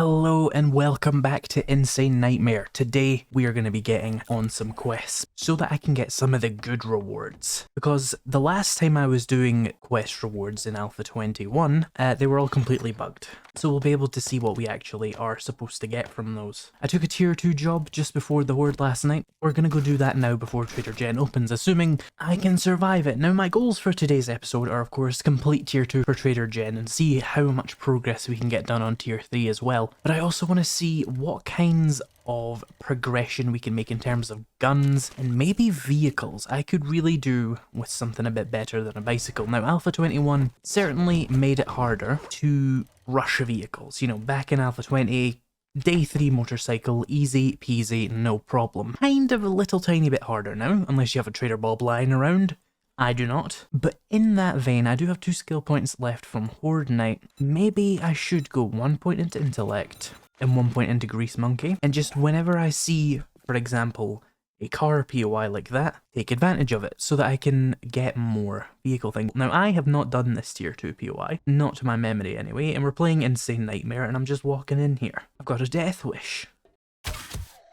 Hello and welcome back to Insane Nightmare. Today we are going to be getting on some quests so that I can get some of the good rewards. Because the last time I was doing quest rewards in Alpha 21, they were all completely bugged. So we'll be able to see what we actually are supposed to get from those. I took a tier 2 job just before the Horde last night. We're going to go do that now before Trader Jen opens, assuming I can survive it. Now my goals for today's episode are of course complete tier 2 for Trader Jen and see how much progress we can get done on tier 3 as well. But I also want to see what kinds of progression we can make in terms of guns and maybe vehicles. I could really do with something a bit better than a bicycle. Now Alpha 21 certainly made it harder to rush vehicles. You know, back in Alpha 20, Day 3 motorcycle, easy peasy, no problem. Kind of a little tiny bit harder now, unless you have a Trader Bob lying around. I do not. But in that vein, I do have 2 skill points left from Horde Night. Maybe I should go 1 point into Intellect and 1 point into Grease Monkey. And just whenever I see, for example, a car POI like that, take advantage of it so that I can get more vehicle things. Now, I have not done this tier 2 POI, not to my memory anyway, and we're playing Insane Nightmare and I'm just walking in here. I've got a death wish.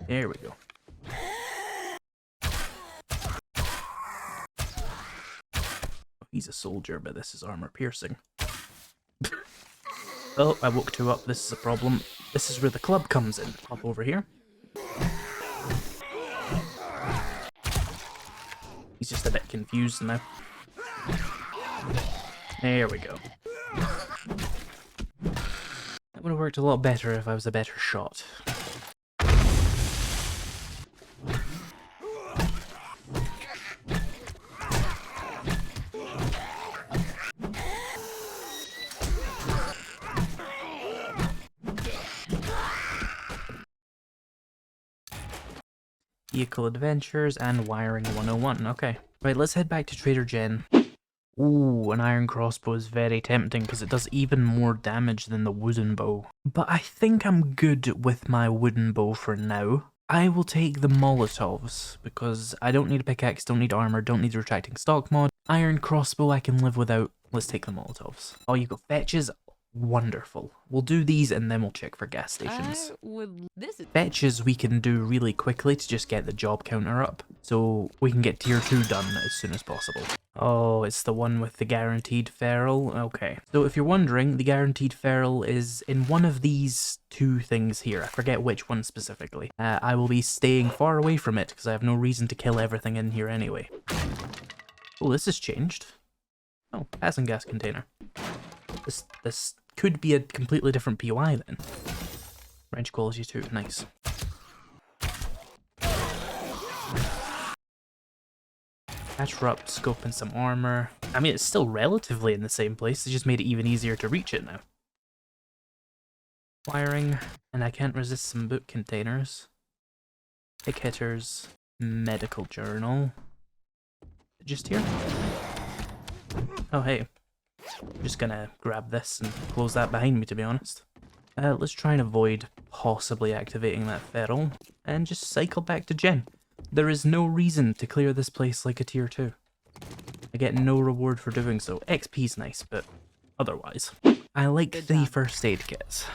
There we go. He's a soldier, but this is armor piercing. Oh, I woke 2 up. This is a problem. This is where the club comes in. Hop over here. He's just a bit confused now. There we go. That would have worked a lot better if I was a better shot. Vehicle Adventures and Wiring 101, okay. Right, let's head back to Trader Jen. Ooh, an iron crossbow is very tempting because it does even more damage than the wooden bow. But I think I'm good with my wooden bow for now. I will take the Molotovs because I don't need a pickaxe, don't need armor, don't need the retracting stock mod. Iron crossbow I can live without. Let's take the Molotovs. Oh, you got fetches? Wonderful. We'll do these and then we'll check for gas stations. Fetches we can do really quickly to just get the job counter up, so we can get tier 2 done as soon as possible. Oh, it's the one with the guaranteed feral? Okay. So if you're wondering, the guaranteed feral is in one of these 2 things here. I forget which one specifically. I will be staying far away from it because I have no reason to kill everything in here anyway. Oh, this has changed. Oh, passing gas container. This could be a completely different POI then. Wrench quality 2, nice. Patch up, scope and some armor. I mean, it's still relatively in the same place, they just made it even easier to reach it now. Wiring, and I can't resist some boot containers. Pick hitters, medical journal. Just here? Oh hey. I'm just gonna grab this and close that behind me, to be honest. Let's try and avoid possibly activating that feral, and just cycle back to Jen. There is no reason to clear this place like a tier 2. I get no reward for doing so. XP's nice, but otherwise. I like the first aid kits.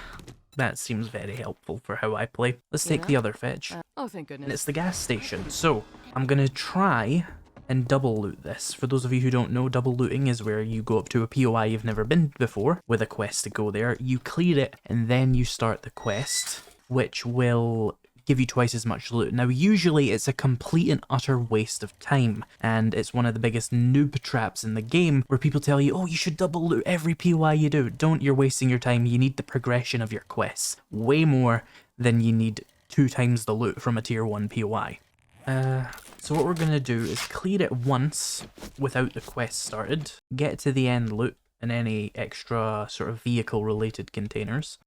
That seems very helpful for how I play. Let's take the other fetch. Oh, thank goodness. And it's the gas station. So, I'm gonna try and double loot this. For those of you who don't know, double looting is where you go up to a POI you've never been before with a quest to go there, you clear it, and then you start the quest, which will give you twice as much loot. Now usually it's a complete and utter waste of time, and it's one of the biggest noob traps in the game where people tell you, oh, you should double loot every POI you do. Don't, you're wasting your time. You need the progression of your quests way more than you need 2 times the loot from a tier 1 POI. So what we're going to do is clear it once without the quest started, get to the end loot and any extra sort of vehicle related containers.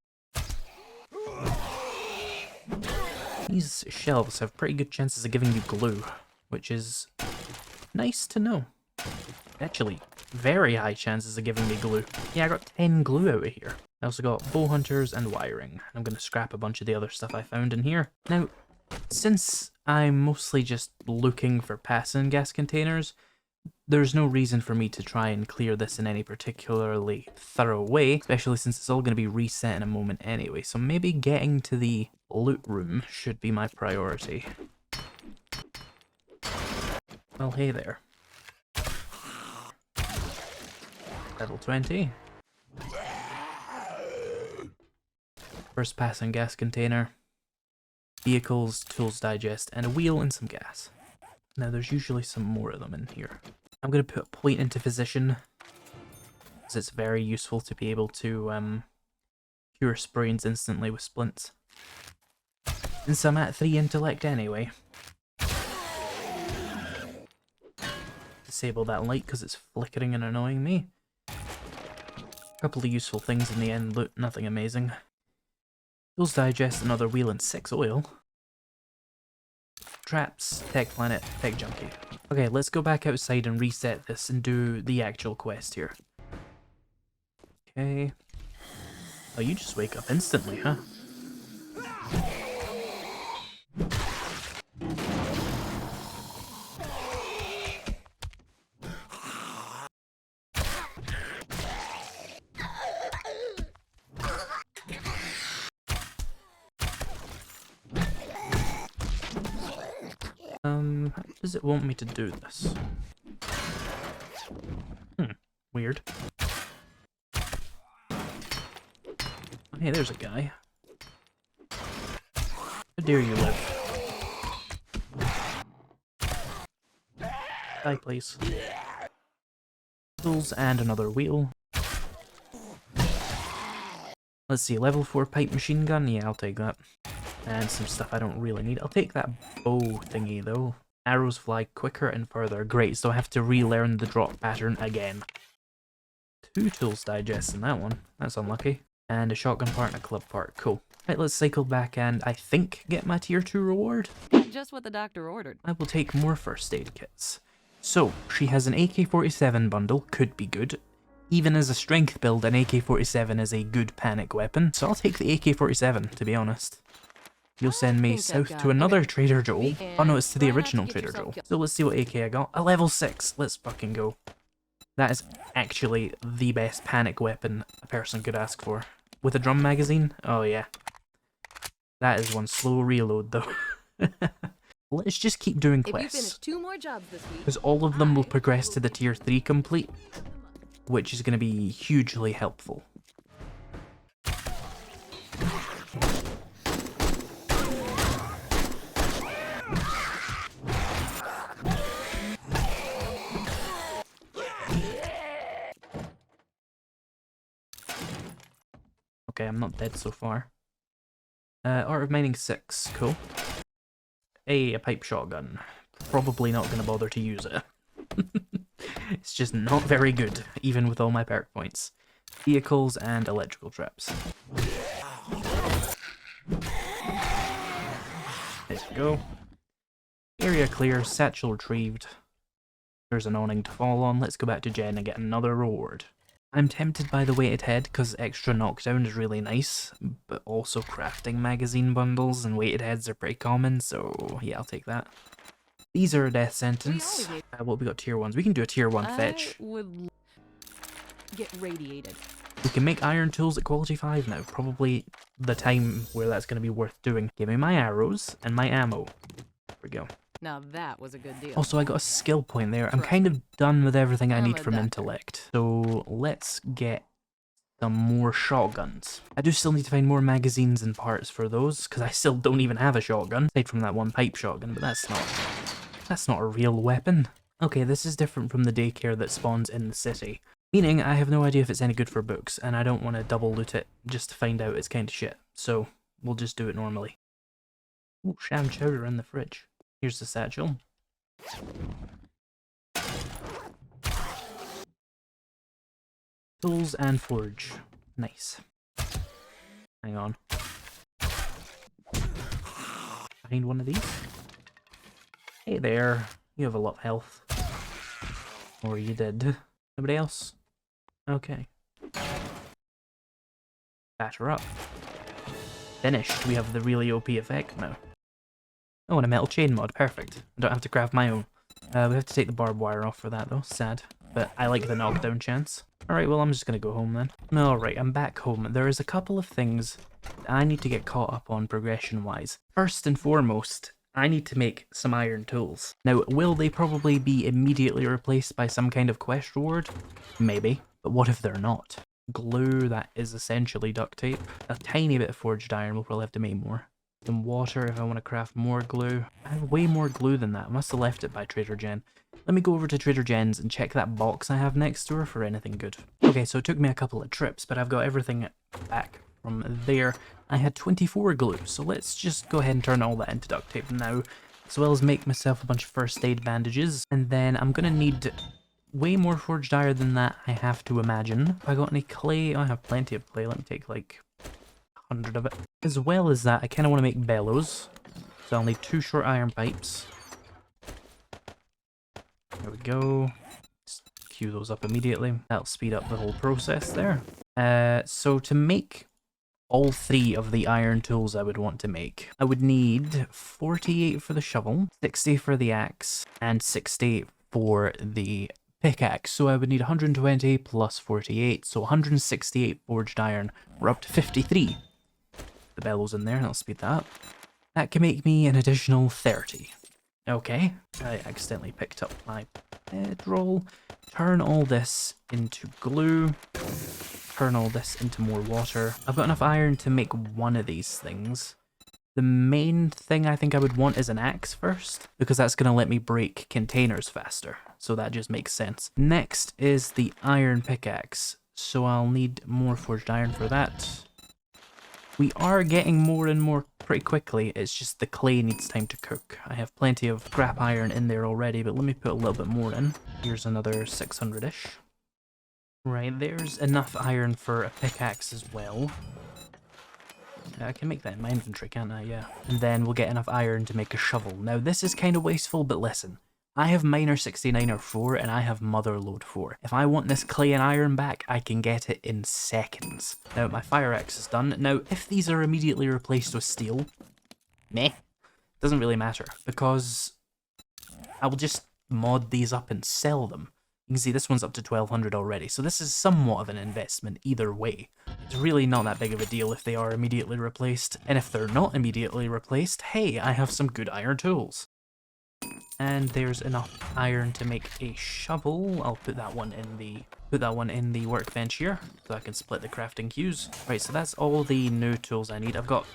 These shelves have pretty good chances of giving you glue, which is nice to know. Actually, very high chances of giving me glue. Yeah, I got 10 glue out of here. I also got bow hunters and wiring. I'm going to scrap a bunch of the other stuff I found in here. Now, since I'm mostly just looking for passing gas containers, there's no reason for me to try and clear this in any particularly thorough way, especially since it's all going to be reset in a moment anyway, so maybe getting to the loot room should be my priority. Well, hey there. Level 20. First passing gas container. Vehicles, tools digest, and a wheel and some gas. Now there's usually some more of them in here. I'm going to put a point into physician, because it's very useful to be able to cure sprains instantly with splints. Since I'm at 3 intellect anyway. Disable that light because it's flickering and annoying me. A couple of useful things in the end, loot, nothing amazing. Tools digest, another wheel, and 6 oil. Traps, tech planet, tech junkie. Okay, let's go back outside and reset this and do the actual quest here. Okay. Oh, you just wake up instantly, huh? How does it want me to do this? Weird. Hey, there's a guy. How dare you live? Die, please. Tools and another wheel. Let's see, level 4 pipe machine gun? Yeah, I'll take that. And some stuff I don't really need. I'll take that bow thingy, though. Arrows fly quicker and further. Great, so I have to relearn the drop pattern again. 2 tools digest in that one. That's unlucky. And a shotgun part and a club part. Cool. Right, let's cycle back and I think get my tier 2 reward. Just what the doctor ordered. I will take more first aid kits. So, she has an AK-47 bundle, could be good. Even as a strength build, an AK-47 is a good panic weapon. So I'll take the AK-47, to be honest. You'll send me south to another Trader Joel. Oh no, it's to the original Trader Joel. So let's see what AK I got. A level 6. Let's fucking go. That is actually the best panic weapon a person could ask for. With a drum magazine? Oh yeah. That is one slow reload though. Let's just keep doing quests. If you finish 2 more jobs this week, because all of them will progress to the tier 3 complete, which is going to be hugely helpful. Okay, I'm not dead so far. Art of Mining 6, cool. Hey, a pipe shotgun. Probably not going to bother to use it. It's just not very good, even with all my perk points. Vehicles and electrical traps. There we go. Area clear, satchel retrieved. There's an awning to fall on. Let's go back to Jen and get another reward. I'm tempted by the weighted head because extra knockdown is really nice, but also crafting magazine bundles and weighted heads are pretty common, so yeah, I'll take that. These are a death sentence. What we got tier 1s? We can do a tier 1 fetch. would get radiated. We can make iron tools at quality 5 now. Probably the time where that's going to be worth doing. Give me my arrows and my ammo. There we go. Now that was a good deal. Also, I got a skill point there. I'm kind of done with everything I need a from doctor. intellect. So let's get some more shotguns. I do still need to find more magazines and parts for those, because I still don't even have a shotgun, aside from that one pipe shotgun, but that's not a real weapon. Okay, this is different from the daycare that spawns in the city. Meaning, I have no idea if it's any good for books, and I don't want to double loot it just to find out it's kind of shit. So, we'll just do it normally. Ooh, sham chowder in the fridge. Here's the satchel. Tools and forge. Nice. Hang on. Find one of these. Hey there. You have a lot of health. Or you did. Nobody else? Okay. Batter up. Finished. We have the really OP effect now. Oh, and a metal chain mod. Perfect. I don't have to craft my own. We have to take the barbed wire off for that though, sad. But I like the knockdown chance. Alright, well I'm just gonna go home then. Alright, I'm back home. There is a couple of things that I need to get caught up on progression-wise. First and foremost, I need to make some iron tools. Now, will they probably be immediately replaced by some kind of quest reward? Maybe, but what if they're not? Glue, that is essentially duct tape. A tiny bit of forged iron, we'll probably have to make more. Some water if I want to craft more glue. I have way more glue than that. I must have left it by Trader Jen. Let me go over to Trader Jen's and check that box I have next to her for anything good. Okay, so it took me a couple of trips, but I've got everything back from there. I had 24 glue, so let's just go ahead and turn all that into duct tape now, as well as make myself a bunch of first aid bandages. And then I'm gonna need way more forged iron than that, I have to imagine. Have I got any clay? Oh, I have plenty of clay. Let me take like 100 of it. As well as that, I kind of want to make bellows, so I'll need 2 short iron pipes. There we go. Just queue those up immediately. That'll speed up the whole process there. So to make all 3 of the iron tools I would want to make, I would need 48 for the shovel, 60 for the axe, and 60 for the pickaxe. So I would need 120 plus 48, so 168 forged iron. We're up to 53. The bellows in there, and I'll speed that up. That can make me an additional 30. Okay, I accidentally picked up my bedroll. Turn all this into glue. Turn all this into more water. I've got enough iron to make one of these things. The main thing I think I would want is an axe first, because that's going to let me break containers faster. So that just makes sense. Next is the iron pickaxe. So I'll need more forged iron for that. We are getting more and more pretty quickly, it's just the clay needs time to cook. I have plenty of scrap iron in there already, but let me put a little bit more in. Here's another 600-ish. Right, there's enough iron for a pickaxe as well. I can make that in my inventory, can't I? Yeah. And then we'll get enough iron to make a shovel. Now this is kind of wasteful, but listen. I have Miner 69er 4 and I have Motherlode 4. If I want this clay and iron back, I can get it in seconds. Now my fire axe is done. Now if these are immediately replaced with steel, meh, doesn't really matter because I will just mod these up and sell them. You can see this one's up to 1200 already, so this is somewhat of an investment either way. It's really not that big of a deal if they are immediately replaced, and if they're not immediately replaced, hey, I have some good iron tools. And there's enough iron to make a shovel. I'll put that one in the workbench here, so I can split the crafting queues. Right, so that's all the new tools I need. I've got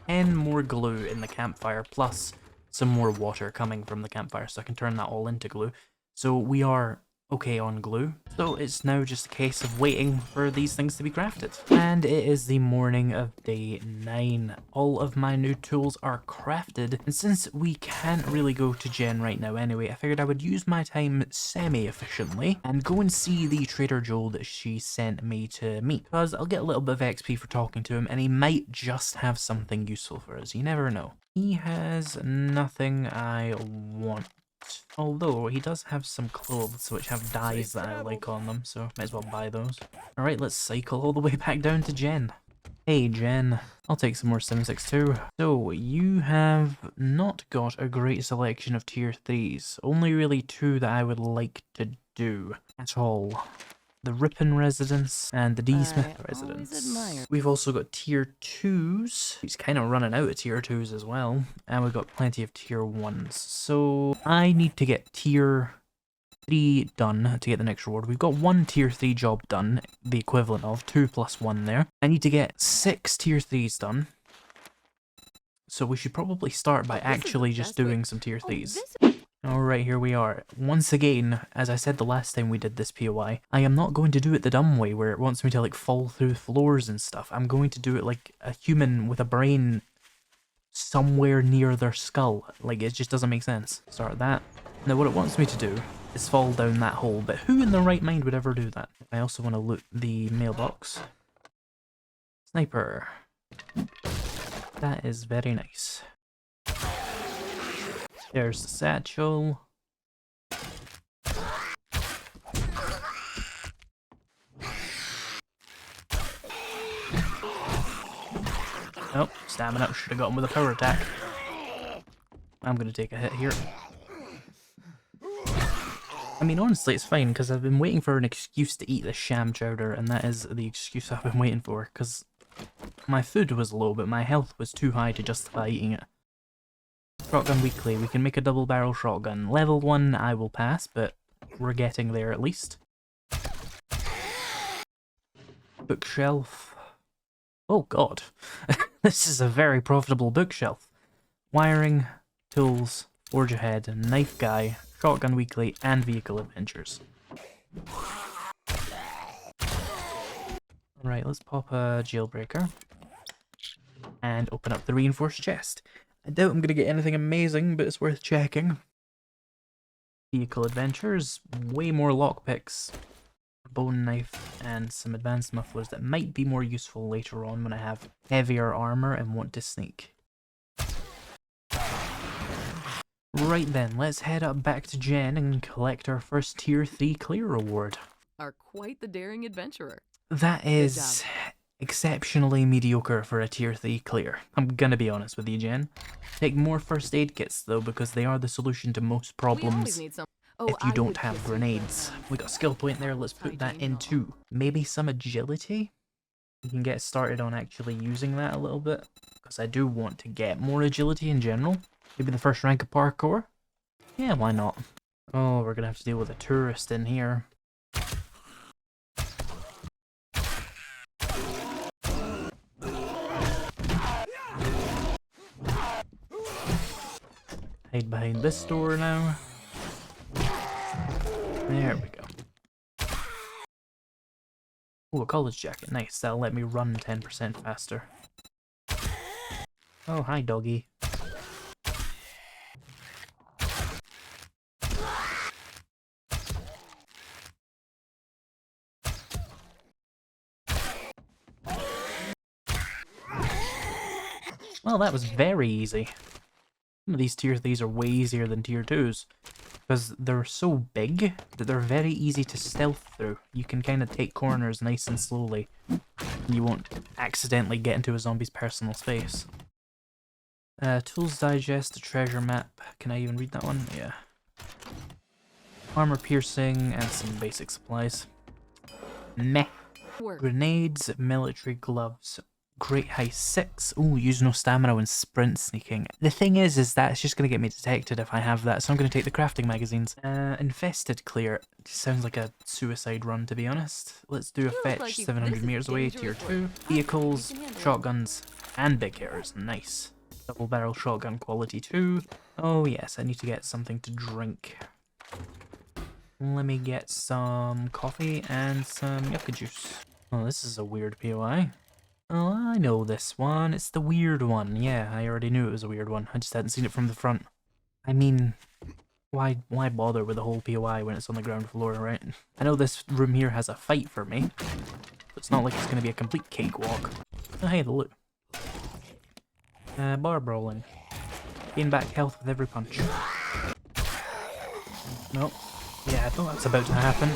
10 more glue in the campfire, plus some more water coming from the campfire, so I can turn that all into glue. So we are okay on glue, so it's now just a case of waiting for these things to be crafted. And it is the morning of day 9. All of my new tools are crafted, and since we can't really go to Jen right now anyway, I figured I would use my time semi-efficiently and go and see the Trader Joel that she sent me to meet, because I'll get a little bit of XP for talking to him, and he might just have something useful for us, you never know. He has nothing I want. Although, he does have some clothes which have dyes that I like on them, so might as well buy those. Alright, let's cycle all the way back down to Jen. Hey Jen, I'll take some more Sim62. So, you have not got a great selection of tier 3s. Only really 2 that I would like to do at all. The Ripon Residence and the D. Smith Residence. We've also got tier 2s. He's kind of running out of tier 2s as well. And we've got plenty of tier 1s. So I need to get tier 3 done to get the next reward. We've got 1 tier 3 job done, the equivalent of 2 plus 1 there. I need to get 6 tier 3s done. So we should probably start by actually just doing some tier 3s. Alright, here we are. Once again, as I said the last time we did this POI, I am not going to do it the dumb way where it wants me to like fall through floors and stuff. I'm going to do it like a human with a brain somewhere near their skull. Like, it just doesn't make sense. Start that. Now what it wants me to do is fall down that hole, but who in their right mind would ever do that? I also want to loot the mailbox. Sniper. That is very nice. There's the satchel. Oh, stamina. Should have got him with a power attack. I'm gonna take a hit here. I mean, honestly, it's fine, because I've been waiting for an excuse to eat the sham chowder, and that is the excuse I've been waiting for, because my food was low, but my health was too high to justify eating it. Shotgun weekly, we can make a double barrel shotgun. Level 1 I will pass, but we're getting there at least. Bookshelf. Oh god. This is a very profitable bookshelf. Wiring, tools, forge ahead, knife guy, shotgun weekly, and vehicle adventures. Right, let's pop a jailbreaker. And open up the reinforced chest. I doubt I'm going to get anything amazing, but it's worth checking. Vehicle adventures, way more lockpicks, bone knife, and some advanced mufflers that might be more useful later on when I have heavier armor and want to sneak. Right then, let's head up back to Jen and collect our first tier 3 clear reward. Are quite the daring adventurer. That is exceptionally mediocre for a tier 3 clear. I'm gonna be honest with you, Jen. Take more first aid kits though, because they are the solution to most problems if you don't have grenades. We got a skill point there, let's put that in too. Maybe some agility? We can get started on actually using that a little bit, because I do want to get more agility in general. Maybe the first rank of parkour? Yeah, why not? Oh, we're gonna have to deal with a tourist in here. Hide behind this door now. There we go. Oh, a college jacket. Nice. That'll let me run 10% faster. Oh, hi, doggy. Well, that was very easy. Some of these tier 3s are way easier than tier 2s, because they're so big that they're very easy to stealth through. You can kind of take corners nice and slowly, and you won't accidentally get into a zombie's personal space. Tools digest, a treasure map. Can I even read that one? Yeah. Armor piercing, and some basic supplies. Meh. Grenades, military gloves. Great heist 6. Ooh, use no stamina when sprint sneaking. The thing is that it's just going to get me detected if I have that, so I'm going to take the crafting magazines. Infested clear. Sounds like a suicide run, to be honest. Let's do a fetch 700 meters away, tier 2. Vehicles, shotguns, and big hitters. Nice. Double barrel shotgun quality 2. Oh yes, I need to get something to drink. Let me get some coffee and some yucca juice. Oh, this is a weird POI. Oh, I know this one. It's the weird one. Yeah, I already knew it was a weird one. I just hadn't seen it from the front. I mean, why bother with the whole POI when it's on the ground floor, right? I know this room here has a fight for me. It's not like it's going to be a complete cakewalk. Oh, hey, the loot. Bar brawling. Gain back health with every punch. Nope. Yeah, I thought that's about to happen.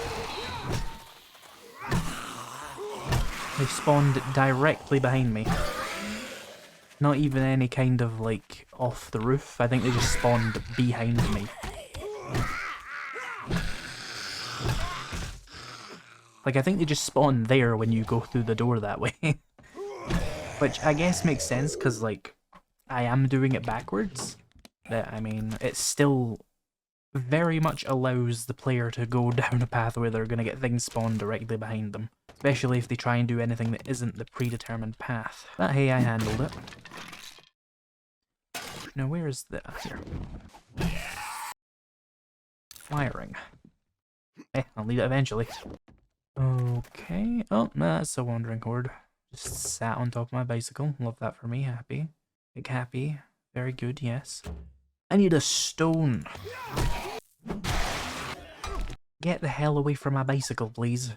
They spawned directly behind me. Not even any kind of, like, off the roof. I think they just spawned behind me. Like, I think they just spawn there when you go through the door that way. Which I guess makes sense, because, like, I am doing it backwards. I mean, it still very much allows the player to go down a path where they're going to get things spawned directly behind them. Especially if they try and do anything that isn't the predetermined path. But hey, I handled it. Now where is the... here. Wiring. Eh, I'll need it eventually. Okay. Oh, that's a wandering horde. Just sat on top of my bicycle. Love that for me. Happy. Big happy. Very good, yes. I need a stone. Get the hell away from my bicycle, please.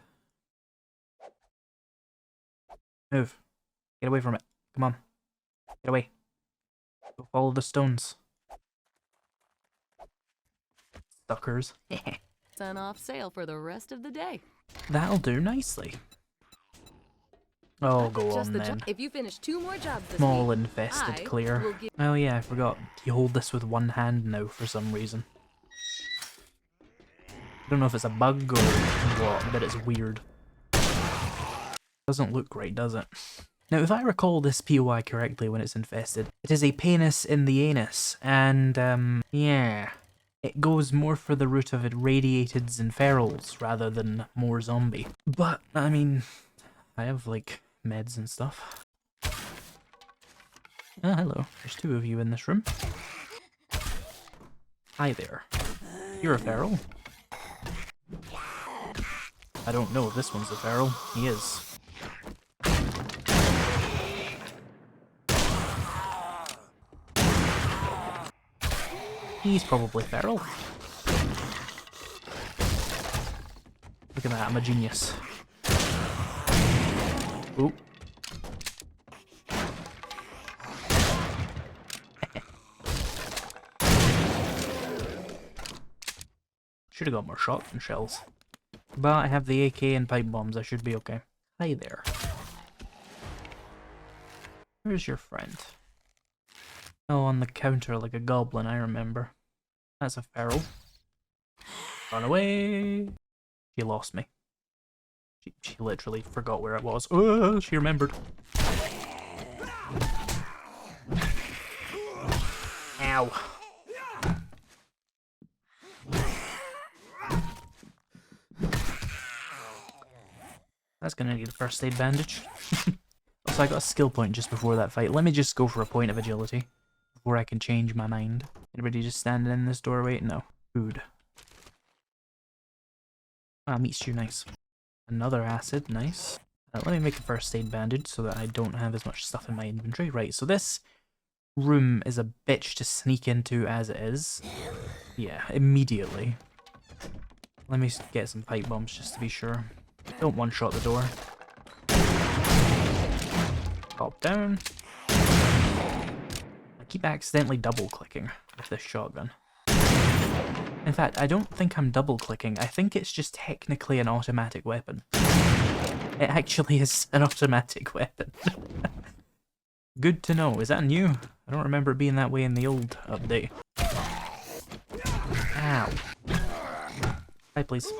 Move. Get away from it. Come on. Get away. Go follow the stones. Suckers. Sun off sale for the rest of the day. That'll do nicely. Oh, go on then. If you finish 2 more jobs this Small week, infested clear. Oh yeah, I forgot. You hold this with one hand now for some reason. I don't know if it's a bug or what, but it's weird. Doesn't look right, does it? Now, if I recall this POI correctly when it's infested, it is a penis in the anus, and, yeah. It goes more for the route of irradiateds and ferals rather than more zombie. But, I mean, I have, like, meds and stuff. Oh, hello. There's two of you in this room. Hi there. You're a feral? I don't know if this one's a feral. He is. He's probably feral. Look at that, I'm a genius. Ooh. Should have got more shotgun shells. But I have the AK and pipe bombs, I should be okay. Hi there. Where's your friend? Oh, on the counter like a goblin, I remember. That's a feral. Run away! She lost me. She literally forgot where it was. Oh, she remembered. Ow. That's gonna need a first aid bandage. Also, I got a skill point just before that fight. Let me just go for a point of agility before I can change my mind. Anybody just standing in this doorway? No. Food. Ah, meat stew, nice. Another acid, nice. Let me make a first aid bandage so that I don't have as much stuff in my inventory. Right, so this room is a bitch to sneak into as it is. Yeah, immediately. Let me get some pipe bombs just to be sure. Don't one-shot the door. Pop down. I keep accidentally double-clicking with this shotgun. In fact, I don't think I'm double-clicking. I think it's just technically an automatic weapon. It actually is an automatic weapon. Good to know. Is that new? I don't remember it being that way in the old update. Ow. Hi, please.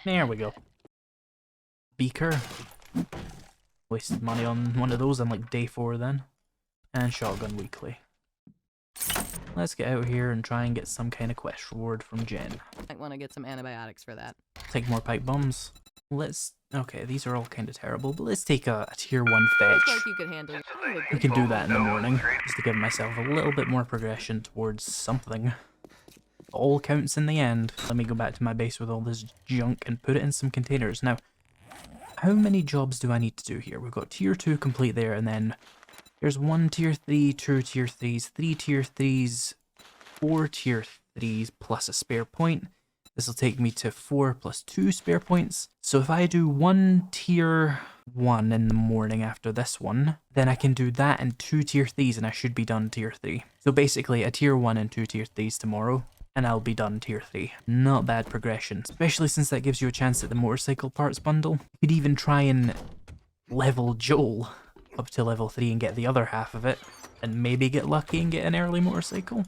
There we go. Beaker. Wasted money on one of those on like day 4 then. And shotgun weekly. Let's get out here and try and get some kind of quest reward from Jen. Might want to get some antibiotics for that. Take more pipe bombs. Let's... Okay, these are all kind of terrible, but let's take a tier 1 fetch. Looks like you could handle it. We can do that in the morning, just to give myself a little bit more progression towards something. All counts in the end. Let me go back to my base with all this junk and put it in some containers. Now, how many jobs do I need to do here? We've got tier 2 complete there, and then there's 1 tier 3, 2 tier 3s, 3 tier 3s, 4 tier 3s, plus a spare point. This will take me to 4 plus 2 spare points. So if I do 1 tier 1 in the morning after this one, then I can do that and 2 tier 3s and I should be done tier 3. So basically a tier 1 and 2 tier 3s tomorrow, and I'll be done tier 3. Not bad progression, especially since that gives you a chance at the motorcycle parts bundle. You could even try and level Joel up to level 3 and get the other half of it, and maybe get lucky and get an early motorcycle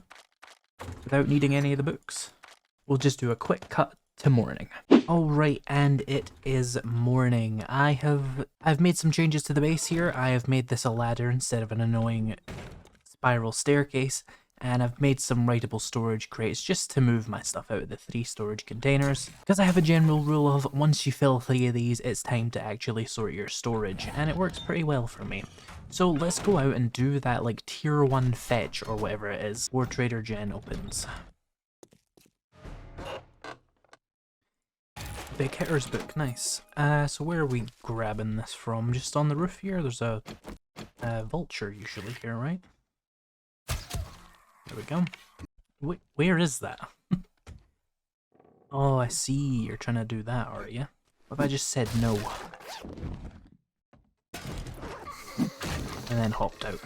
without needing any of the books. We'll just do a quick cut to morning. Alright, and it is morning. I've made some changes to the base here. I have made this a ladder instead of an annoying spiral staircase, and I've made some writable storage crates just to move my stuff out of the 3 storage containers. Because I have a general rule of once you fill 3 of these, it's time to actually sort your storage, and it works pretty well for me. So let's go out and do that like tier 1 fetch or whatever it is, before Trader Jen opens. Big Hitter's book, nice. So where are we grabbing this from? Just on the roof here? There's a vulture usually here, right? There we go. Wait, where is that? Oh, I see. You're trying to do that, are you? What if I just said no? And then hopped out.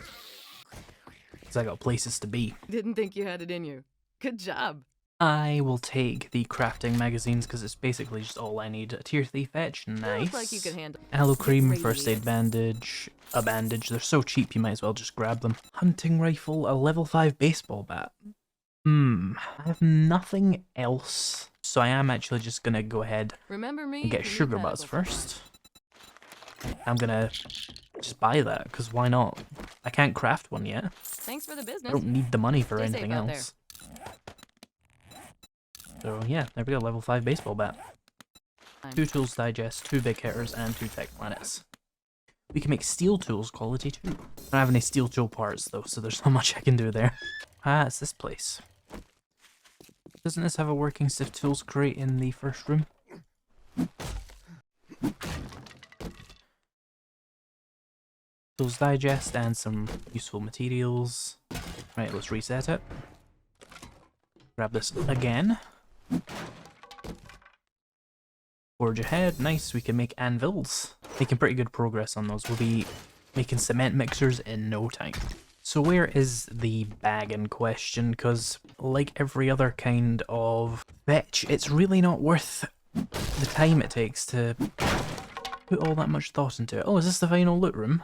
Because I got places to be. Didn't think you had it in you. Good job. I will take the crafting magazines because it's basically just all I need. A tier 3 fetch, nice. Looks like you could handle. Aloe cream, first aid Radiates. bandage, a bandage. They're so cheap you might as well just grab them. Hunting rifle, a level 5 baseball bat. I have nothing else. So I am actually just gonna go ahead Remember me? and get You need sugar butts medical first. I'm gonna just buy that, because why not? I can't craft one yet. Thanks for the I business. don't need the money for Stay anything safe out else. So yeah, there we go, level 5 baseball bat. 2 tools digest, 2 big hitters, and 2 tech planets. We can make steel tools quality too. I don't have any steel tool parts though, so there's not much I can do there. Ah, it's this place. Doesn't this have a working stiff tools crate in the first room? Tools digest and some useful materials. Right, let's reset it. Grab this again. Forge ahead, nice, we can make anvils. Making pretty good progress on those. We'll be making cement mixers in no time. So where is the bag in question? Because like every other kind of fetch, it's really not worth the time it takes to put all that much thought into it. Oh, is this the final loot room?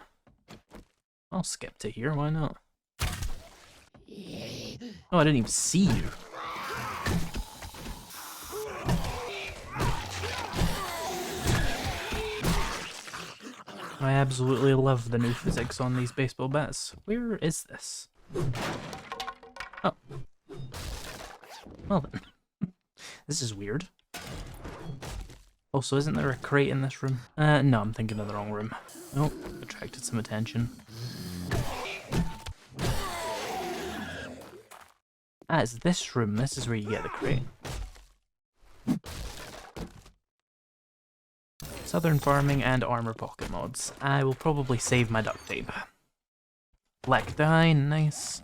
I'll skip to here, why not? Oh, I didn't even see you. I absolutely love the new physics on these baseball bats. Where is this? Oh. Well then. This is weird. Also, isn't there a crate in this room? No, I'm thinking of the wrong room. Oh, attracted some attention. Ah, it's this room. This is where you get the crate. Southern farming and armor pocket mods. I will probably save my duct tape. Black dye, nice.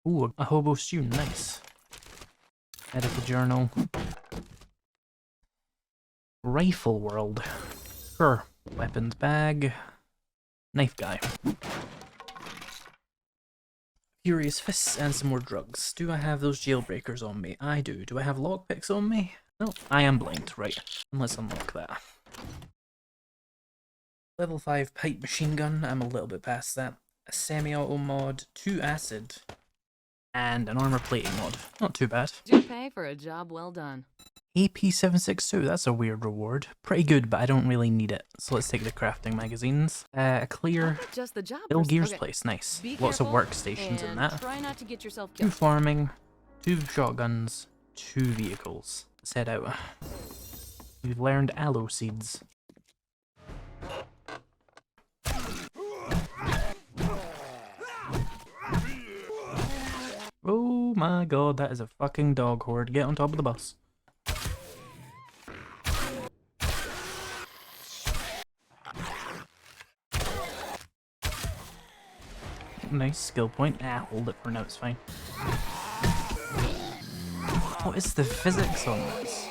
Ooh, a hobo stew, nice. Medical journal. Rifle world. Sure. Weapons bag. Knife guy. Furious fists and some more drugs. Do I have those jailbreakers on me? I do. Do I have lockpicks on me? No, I am blind. Right. Let's unlock that. Level 5 pipe machine gun. I'm a little bit past that. A semi-auto mod. 2 acid. And an armor plating mod. Not too bad. You pay for a job well done. AP762, that's a weird reward. Pretty good, but I don't really need it. So let's take the crafting magazines. A clear Just the job. Little Gears Okay. place, nice. Be Lots of careful workstations in and that. Try not to get yourself 2 killed. farming, 2 shotguns, 2 vehicles. Let's head out. We've learned aloe seeds. Oh my god, that is a fucking dog horde. Get on top of the bus. Nice skill point. Ah, hold it for now, it's fine. What is the physics on this?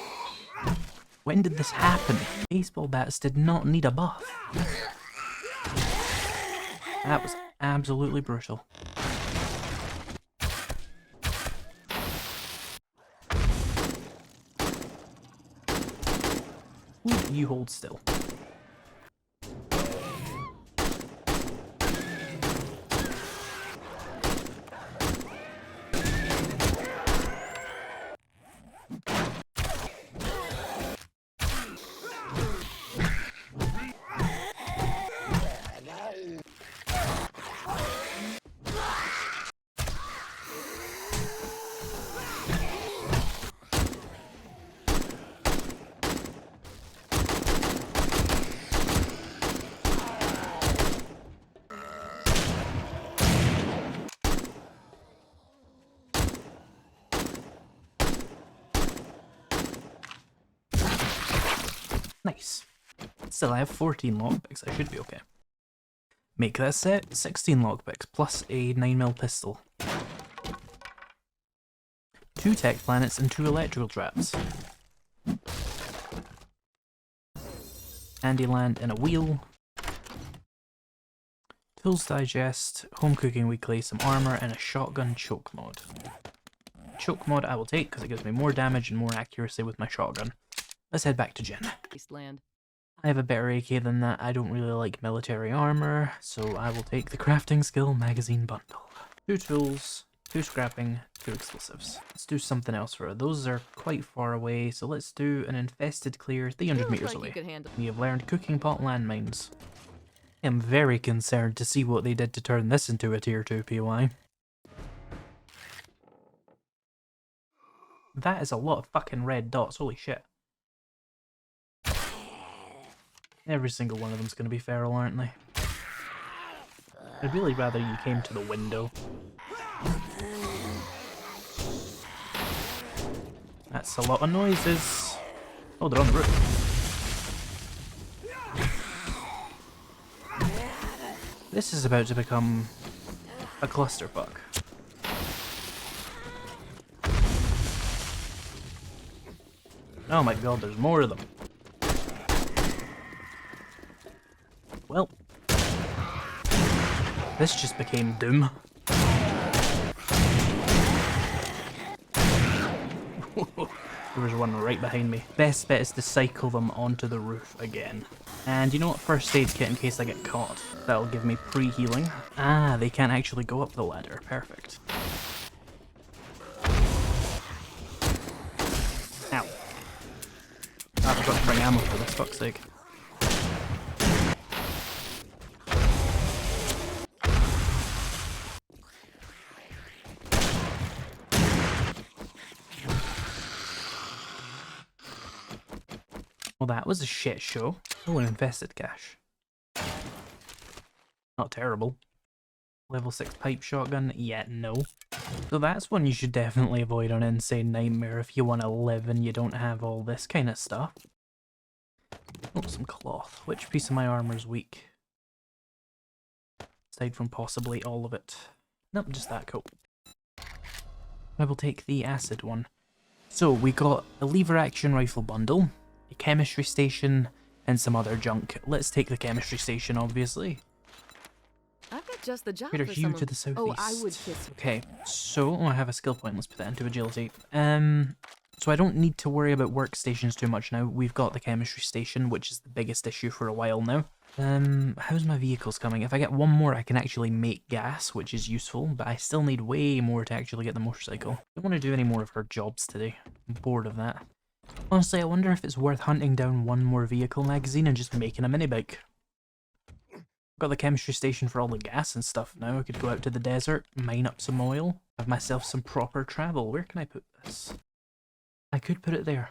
When did this happen? Baseball bats did not need a buff. That was absolutely brutal. Ooh, you hold still. Nice. Still, I have 14 lockpicks. I should be okay. Make that set 16 lockpicks plus a 9mm pistol. 2 tech planets and 2 electrical traps. Handyland and a wheel. Tools digest, home cooking weekly, some armor, and a shotgun choke mod. choke mod I will take because it gives me more damage and more accuracy with my shotgun. Let's head back to Jen. Wasteland. I have a better AK than that. I don't really like military armor, so I will take the crafting skill magazine bundle. 2 tools, 2 scrapping, 2 explosives. Let's do something else for her. Those are quite far away, so let's do an infested clear 300 meters Like away. you could handle. We have learned cooking pot landmines. I am very concerned to see what they did to turn this into a tier 2 POI. That is a lot of fucking red dots, holy shit. Every single one of them's gonna be feral, aren't they? I'd really rather you came to the window. That's a lot of noises. Oh, they're on the roof. This is about to become a clusterfuck. Oh my god, there's more of them. Well, this just became doom. There was one right behind me. Best bet is to cycle them onto the roof again. And you know what? First aid kit in case I get caught. That'll give me pre-healing. Ah, they can't actually go up the ladder. Perfect. Ow. I forgot to bring ammo for this, fuck's sake. Well, that was a shit show. Oh, an infested cache. Not terrible. Level 6 pipe shotgun? Yeah, no. So that's one you should definitely avoid on Insane Nightmare if you want to live and you don't have all this kind of stuff. Oh, some cloth. Which piece of my armor is weak? Aside from possibly all of it. Nope, just that coat. I will take the acid one. So, we got a lever action rifle bundle, a chemistry station, and some other junk. Let's take the chemistry station, obviously. I've got just the job Crater for Hue someone. to the southeast. Oh, I would kiss. Okay, so I have a skill point. Let's put that into agility. So I don't need to worry about workstations too much now. We've got the chemistry station, which is the biggest issue for a while now. How's my vehicles coming? If I get one more, I can actually make gas, which is useful, but I still need way more to actually get the motorcycle. I don't want to do any more of her jobs today. I'm bored of that. Honestly, I wonder if it's worth hunting down one more vehicle magazine and just making a mini bike. Got the chemistry station for all the gas and stuff now. I could go out to the desert, mine up some oil, have myself some proper travel. Where can I put this? I could put it there.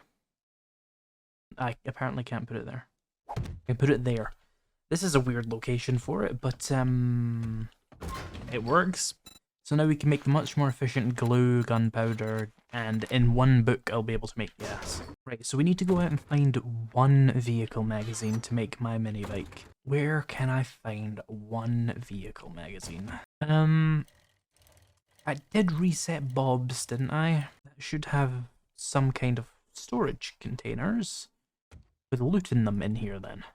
I apparently can't put it there. I can put it there. This is a weird location for it, but it works. So now we can make much more efficient glue, gunpowder, and in one book I'll be able to make gas. Right, so we need to go out and find one vehicle magazine to make my mini bike. Where can I find one vehicle magazine? I did reset Bob's, didn't I? That should have some kind of storage containers with loot in them in here then.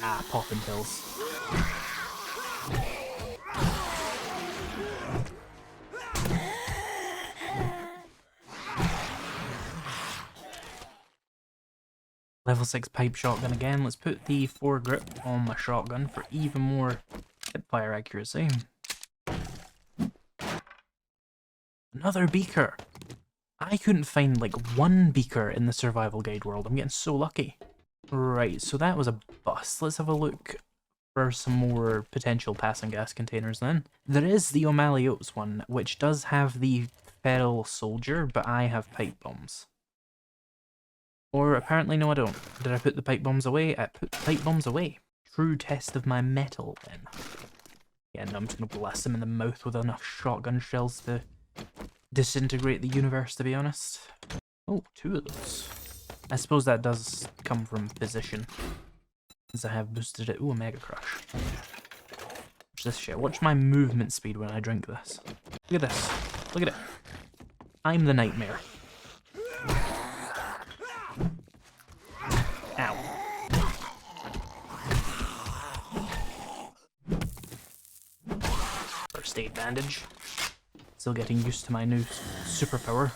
Ah, popping pills. Level 6 pipe shotgun again. Let's put the foregrip on my shotgun for even more hipfire accuracy. Another beaker! I couldn't find like one beaker in the survival guide world. I'm getting so lucky. Right, so that was a bust. Let's have a look for some more potential passing gas containers then. There is the O'Malley Oates one, which does have the feral soldier, but I have pipe bombs. Or apparently no I don't. Did I put the pipe bombs away? I put the pipe bombs away. True test of my metal then. Yeah, no, I'm just gonna blast him in the mouth with enough shotgun shells to disintegrate the universe, to be honest. Oh, 2 of those. I suppose that does come from position, as I have boosted it. Ooh, a Mega Crush. Watch this shit. Watch my movement speed when I drink this. Look at this. Look at it. I'm the nightmare. Ow. first aid bandage. Still getting used to my new superpower.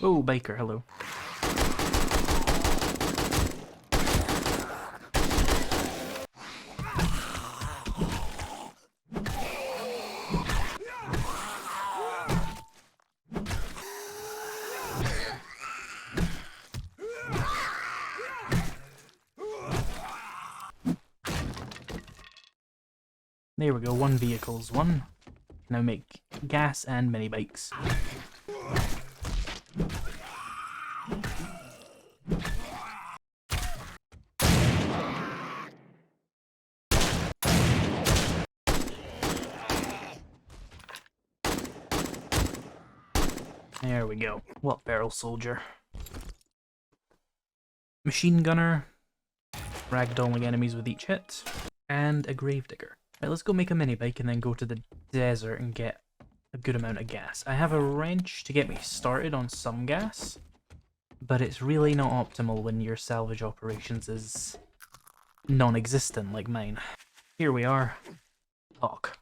Oh, biker, hello. There we go, one vehicle's one. Now make gas and mini bikes. There we go. What barrel soldier? Machine gunner, ragdolling enemies with each hit, and a gravedigger. Right, let's go make a mini bike and then go to the desert and get a good amount of gas. I have a wrench to get me started on some gas, but it's really not optimal when your salvage operations is non-existent like mine. Here we are. Talk.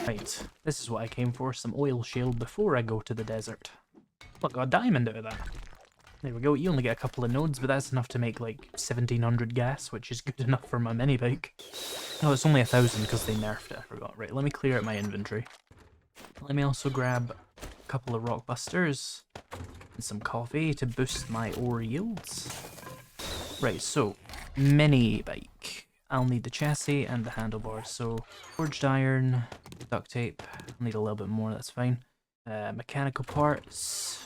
Right, this is what I came for, some oil shale before I go to the desert. Look, got a diamond out of that. There we go, you only get a couple of nodes, but that's enough to make like 1700 gas, which is good enough for my mini bike. Oh, it's only 1000 because they nerfed it, I forgot. Right, let me clear out my inventory. Let me also grab a couple of rock busters and some coffee to boost my ore yields. Right, so, mini bike. I'll need the chassis and the handlebars, so forged iron, duct tape, I'll need a little bit more, that's fine. Mechanical parts,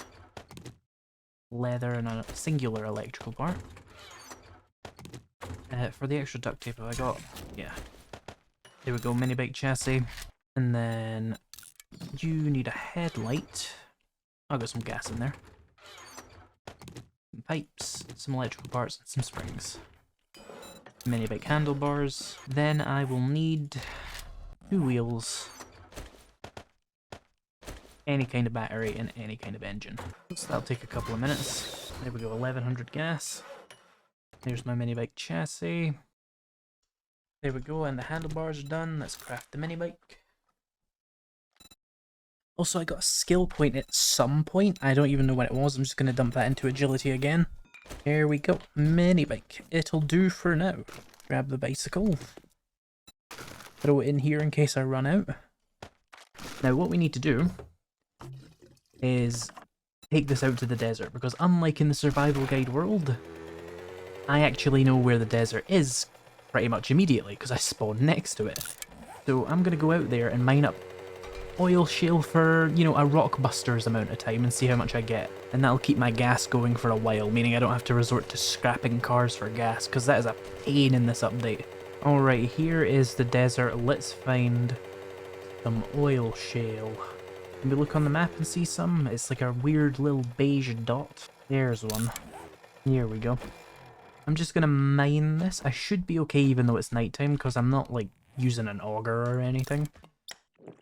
leather and a singular electrical part. For the extra duct tape I got, yeah. There we go, mini bike chassis. And then you need a headlight. I'll got some gas in there. Some pipes, some electrical parts, and some springs. Mini bike handlebars. Then I will need 2 wheels, any kind of battery, and any kind of engine. So that'll take a couple of minutes. There we go, 1100 gas. There's my mini bike chassis. There we go, and the handlebars are done. Let's craft the mini bike. Also, I got a skill point at some point. I don't even know when it was. I'm just going to dump that into agility again. There we go. Mini bike. It'll do for now. Grab the bicycle. Throw it in here in case I run out. Now, what we need to do is take this out to the desert, because unlike in the survival guide world, I actually know where the desert is pretty much immediately, because I spawned next to it. So I'm going to go out there and mine up oil shale for, you know, a rockbuster's amount of time and see how much I get. And that'll keep my gas going for a while, meaning I don't have to resort to scrapping cars for gas, because that is a pain in this update. Alright, here is the desert. Let's find some oil shale. Can we look on the map and see some? It's like a weird little beige dot. There's one. Here we go. I'm just gonna mine this. I should be okay even though it's nighttime, because I'm not like using an auger or anything.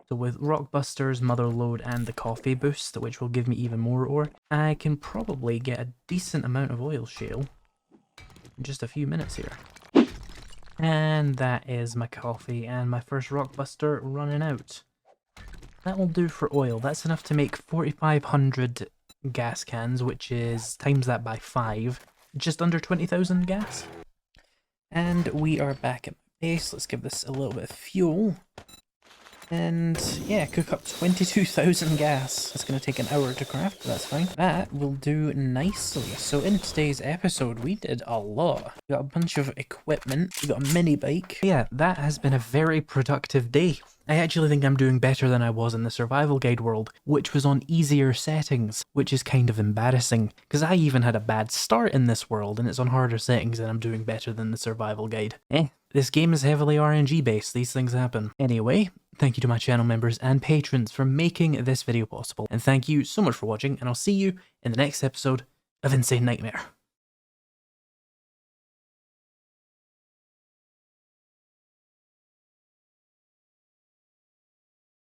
So with rockbusters, mother load, and the coffee boost, which will give me even more ore, I can probably get a decent amount of oil shale in just a few minutes here. And that is my coffee and my first rockbuster running out. That will do for oil. That's enough to make 4,500 gas cans, which is times that by 5. Just under 20,000 gas. And we are back at my base. Let's give this a little bit of fuel. And yeah, cook up 22,000 gas. It's going to take an hour to craft, but that's fine. That will do nicely. So in today's episode, we did a lot. We got a bunch of equipment. We got a mini bike. Yeah, that has been a very productive day. I actually think I'm doing better than I was in the survival guide world, which was on easier settings, which is kind of embarrassing, because I even had a bad start in this world and it's on harder settings and I'm doing better than the survival guide. This game is heavily RNG based, these things happen. Anyway, thank you to my channel members and patrons for making this video possible, and thank you so much for watching, and I'll see you in the next episode of Insane Nightmare.